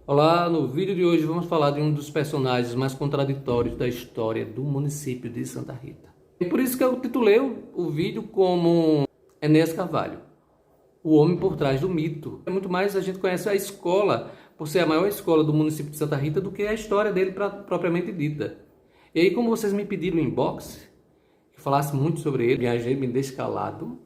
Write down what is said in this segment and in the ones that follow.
Olá, no vídeo de hoje vamos falar de um dos personagens mais contraditórios da história do município de Santa Rita. E por isso que eu titulei o vídeo como Enéas Carvalho, o homem por trás do mito. Muito mais a gente conhece a escola, por ser a maior escola do município de Santa Rita, do que a história dele propriamente dita. E aí, como vocês me pediram no inbox, que eu falasse muito sobre ele, viajei, me deixei calado.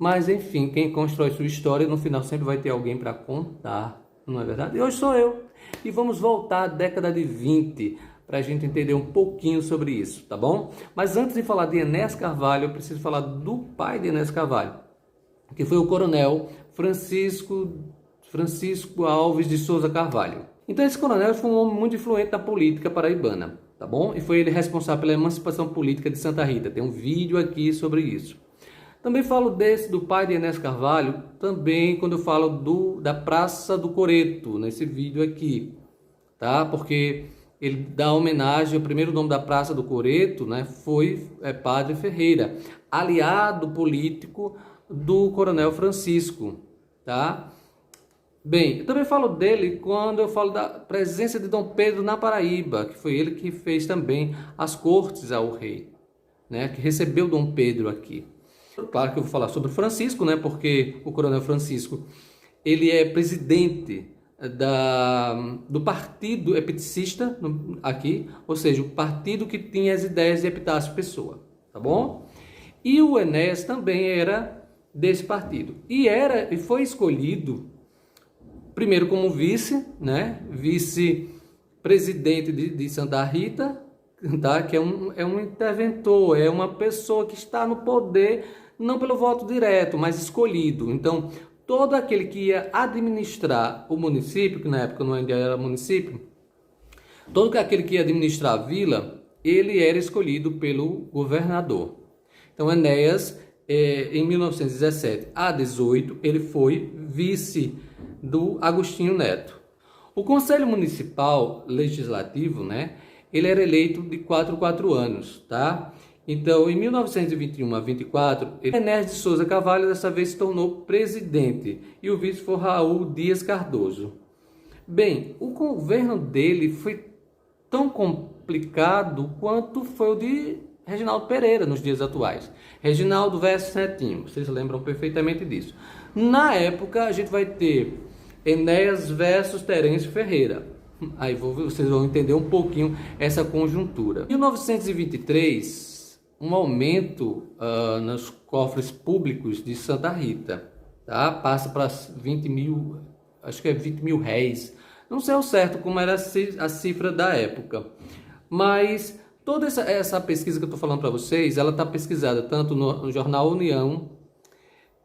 Mas enfim, quem constrói sua história, no final sempre vai ter alguém para contar. Não é verdade? E hoje sou eu. E vamos voltar à década de 20 para a gente entender um pouquinho sobre isso, tá bom? Mas antes de falar de Enéas Carvalho, eu preciso falar do pai de Enéas Carvalho, que foi o coronel Francisco Alves de Souza Carvalho. Então esse coronel foi um homem muito influente na política paraibana, tá bom? E foi ele responsável pela emancipação política de Santa Rita. Tem um vídeo aqui sobre isso. Também falo do pai de Enéas Carvalho, também quando eu falo da Praça do Coreto, nesse vídeo aqui, tá? Porque ele dá homenagem, o primeiro nome da Praça do Coreto, né, foi Padre Ferreira, aliado político do Coronel Francisco, tá? Bem, eu também falo dele quando eu falo da presença de Dom Pedro na Paraíba, que foi ele que fez também as cortes ao rei, né, que recebeu Dom Pedro aqui. Claro que eu vou falar sobre Francisco, né? Porque o Coronel Francisco, ele é presidente do partido epiticista aqui, ou seja, o partido que tinha as ideias de Epitácio Pessoa, tá bom? E o Enéas também era desse partido. E foi escolhido primeiro como vice, né? Vice-presidente de Santa Rita, tá? Que é um interventor, é uma pessoa que está no poder, não pelo voto direto, mas escolhido. Então, todo aquele que ia administrar o município, que na época não ainda era município, todo aquele que ia administrar a vila, ele era escolhido pelo governador. Então, Enéas, em 1917 a 18, ele foi vice do Agostinho Neto. O Conselho Municipal Legislativo, né, ele era eleito de 4 em 4 anos, tá? Então, em 1921 a 24, Enéas de Souza Carvalho dessa vez se tornou presidente e o vice foi Raul Dias Cardoso. Bem, o governo dele foi tão complicado quanto foi o de Reginaldo Pereira nos dias atuais. Reginaldo versus Netinho, vocês lembram perfeitamente disso. Na época, a gente vai ter Enéas versus Terêncio Ferreira. Aí vocês vão entender um pouquinho essa conjuntura. Em 1923, um aumento nos cofres públicos de Santa Rita, tá? Passa para 20 mil, acho que é 20 mil réis. Não sei ao certo como era a cifra da época, mas toda essa pesquisa que eu estou falando para vocês, ela está pesquisada tanto no jornal União,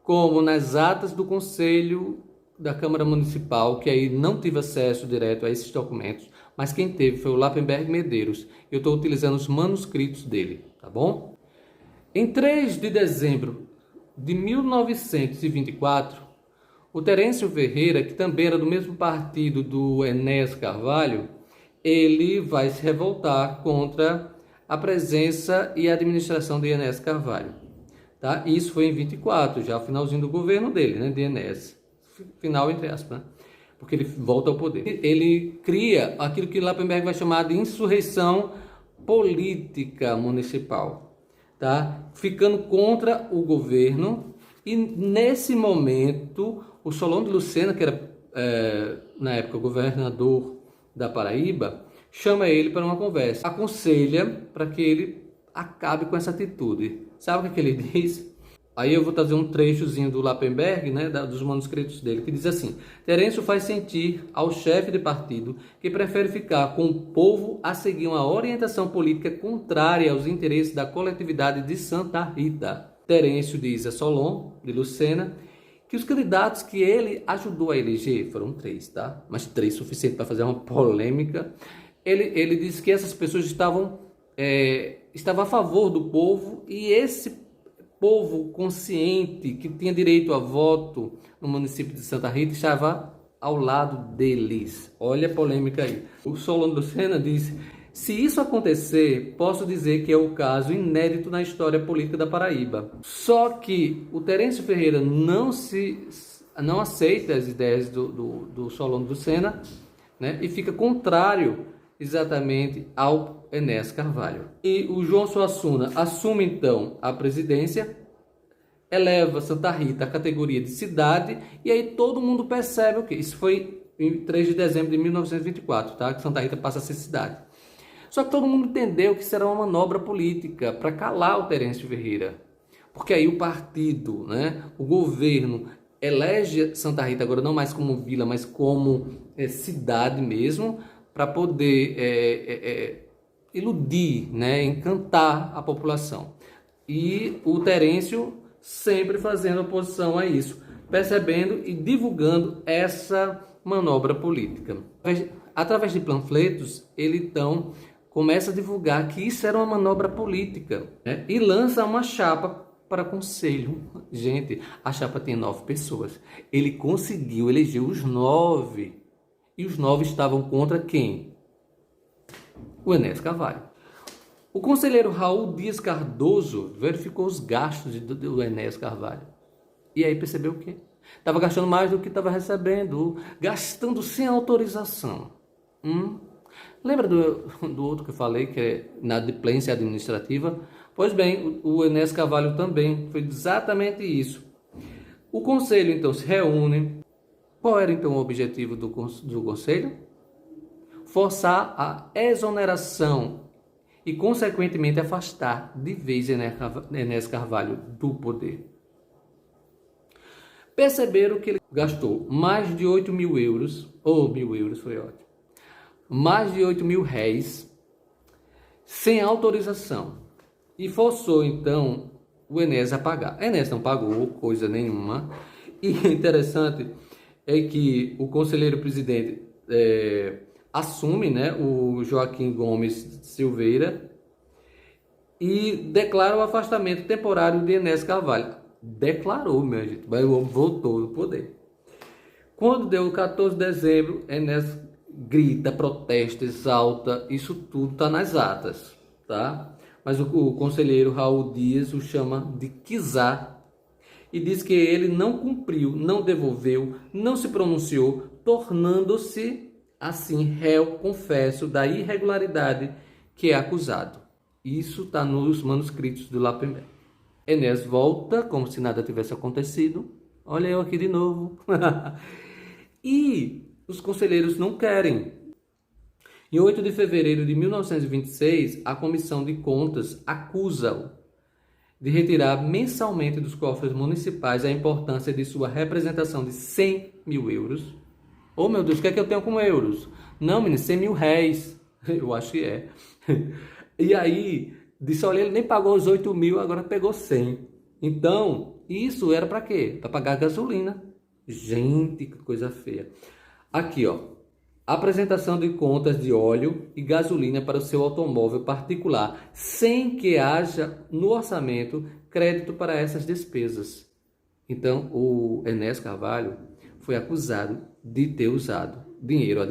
como nas atas do Conselho da Câmara Municipal, que aí não tive acesso direto a esses documentos, mas quem teve foi o Lappenberg Medeiros. Eu estou utilizando os manuscritos dele, tá bom? Em 3 de dezembro de 1924, o Terêncio Ferreira, que também era do mesmo partido do Enéas Carvalho, ele vai se revoltar contra a presença e a administração de Enéas Carvalho, tá? Isso foi em 24, já o finalzinho do governo dele, né, de Enéas. Final entre aspas, né? Porque ele volta ao poder. Ele cria aquilo que Lappenberg vai chamar de insurreição política municipal, tá? Ficando contra o governo. E nesse momento, o Solon de Lucena, que era na época governador da Paraíba, chama ele para uma conversa, aconselha para que ele acabe com essa atitude. Sabe o que ele diz? Aí eu vou trazer um trechozinho do Lappenberg, né, dos manuscritos dele, que diz assim: Terêncio faz sentir ao chefe de partido que prefere ficar com o povo a seguir uma orientação política contrária aos interesses da coletividade de Santa Rita. Terêncio diz a Solon de Lucena que os candidatos que ele ajudou a eleger foram 3, tá? Mas 3 suficiente para fazer uma polêmica. Ele disse que essas pessoas estavam a favor do povo, e esse povo consciente que tinha direito a voto no município de Santa Rita estava ao lado deles. Olha a polêmica aí. O Solon de Lucena disse: se isso acontecer, posso dizer que é o caso inédito na história política da Paraíba. Só que o Terêncio Ferreira não aceita as ideias do Solon de Lucena né? E fica contrário exatamente ao Enéas Carvalho. E o João Suassuna assume então a presidência, eleva Santa Rita à categoria de cidade, e aí todo mundo percebe o que? Isso foi em 3 de dezembro de 1924, tá? Que Santa Rita passa a ser cidade. Só que todo mundo entendeu que isso era uma manobra política para calar o Terêncio Ferreira. Porque aí o partido, né, o governo, elege Santa Rita agora não mais como vila, mas como cidade mesmo, para poder iludir, né, encantar a população. E o Terêncio sempre fazendo oposição a isso, percebendo e divulgando essa manobra política. Através de panfletos, ele então começa a divulgar que isso era uma manobra política, né? E lança uma chapa para conselho. Gente, a chapa tem 9 pessoas. Ele conseguiu eleger os 9. E os 9 estavam contra quem? O Enéas Carvalho. O conselheiro Raul Dias Cardoso verificou os gastos do Enéas Carvalho. E aí percebeu o quê? Estava gastando mais do que estava recebendo, gastando sem autorização. Lembra do outro que eu falei, que é inadimplência administrativa? Pois bem, o Enéas Carvalho também foi exatamente isso. O conselho então se reúne. Qual era então o objetivo do conselho? Forçar a exoneração e, consequentemente, afastar de vez Enéas Carvalho do poder. Perceberam que ele gastou mais de 8 mil euros, ou 1.000 euros, foi ótimo, mais de 8 mil réis, sem autorização, e forçou, então, o Enéas a pagar. Enéas não pagou coisa nenhuma, e interessante é que o conselheiro presidente assume, né, o Joaquim Gomes Silveira, e declara o afastamento temporário de Enéas Carvalho. Declarou, minha gente, mas o homem voltou do poder. Quando deu 14 de dezembro, Enéas grita, protesta, exalta, isso tudo está nas atas, tá? Mas o conselheiro Raul Dias o chama de Quizá e diz que ele não cumpriu, não devolveu, não se pronunciou, tornando-se, assim, réu confesso da irregularidade que é acusado. Isso está nos manuscritos do Lapember. Enéas volta como se nada tivesse acontecido. Olha eu aqui de novo. E os conselheiros não querem. Em 8 de fevereiro de 1926, a Comissão de Contas acusa-o de retirar mensalmente dos cofres municipais a importância de sua representação de 100 mil euros. Oh, meu Deus, o que é que eu tenho com euros? Não, menino, 100 mil réis. Eu acho que é. E aí, disse, olha, ele nem pagou os 8 mil, agora pegou 100. Então, isso era para quê? Para pagar gasolina. Gente, que coisa feia. Aqui, ó. Apresentação de contas de óleo e gasolina para o seu automóvel particular, sem que haja no orçamento crédito para essas despesas. Então, o Enéas Carvalho foi acusado de ter usado dinheiro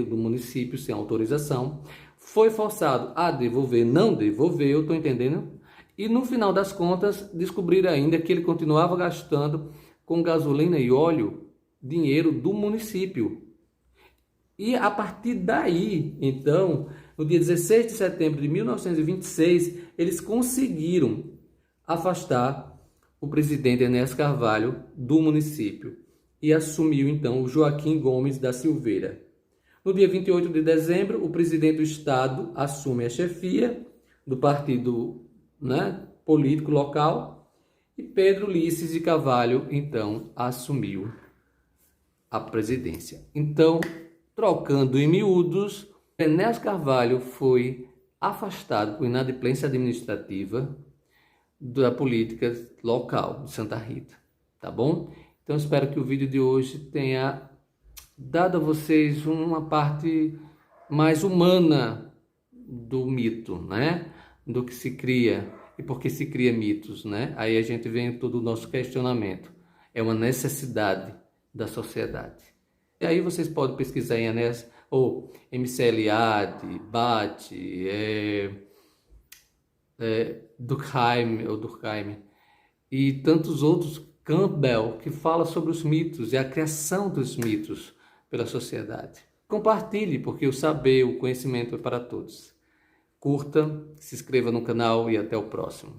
do município sem autorização, foi forçado a devolver, não devolveu, estou entendendo? E no final das contas, descobriram ainda que ele continuava gastando com gasolina e óleo dinheiro do município. E a partir daí, então, no dia 16 de setembro de 1926, eles conseguiram afastar o presidente Enéas Carvalho do município e assumiu, então, o Joaquim Gomes da Silveira. No dia 28 de dezembro, o presidente do Estado assume a chefia do partido, né, político local e Pedro Ulisses de Carvalho, então, assumiu a presidência. Então, trocando em miúdos, Enéas Carvalho foi afastado por inadimplência administrativa da política local de Santa Rita, tá bom? Então, espero que o vídeo de hoje tenha dado a vocês uma parte mais humana do mito, né? Do que se cria e por que se cria mitos, né? Aí a gente vem todo o nosso questionamento. É uma necessidade da sociedade. E aí vocês podem pesquisar em Enéas, ou MCLAD, BAT, Durkheim, e tantos outros, Campbell, que fala sobre os mitos e a criação dos mitos pela sociedade. Compartilhe, porque o saber, o conhecimento é para todos. Curta, se inscreva no canal e até o próximo.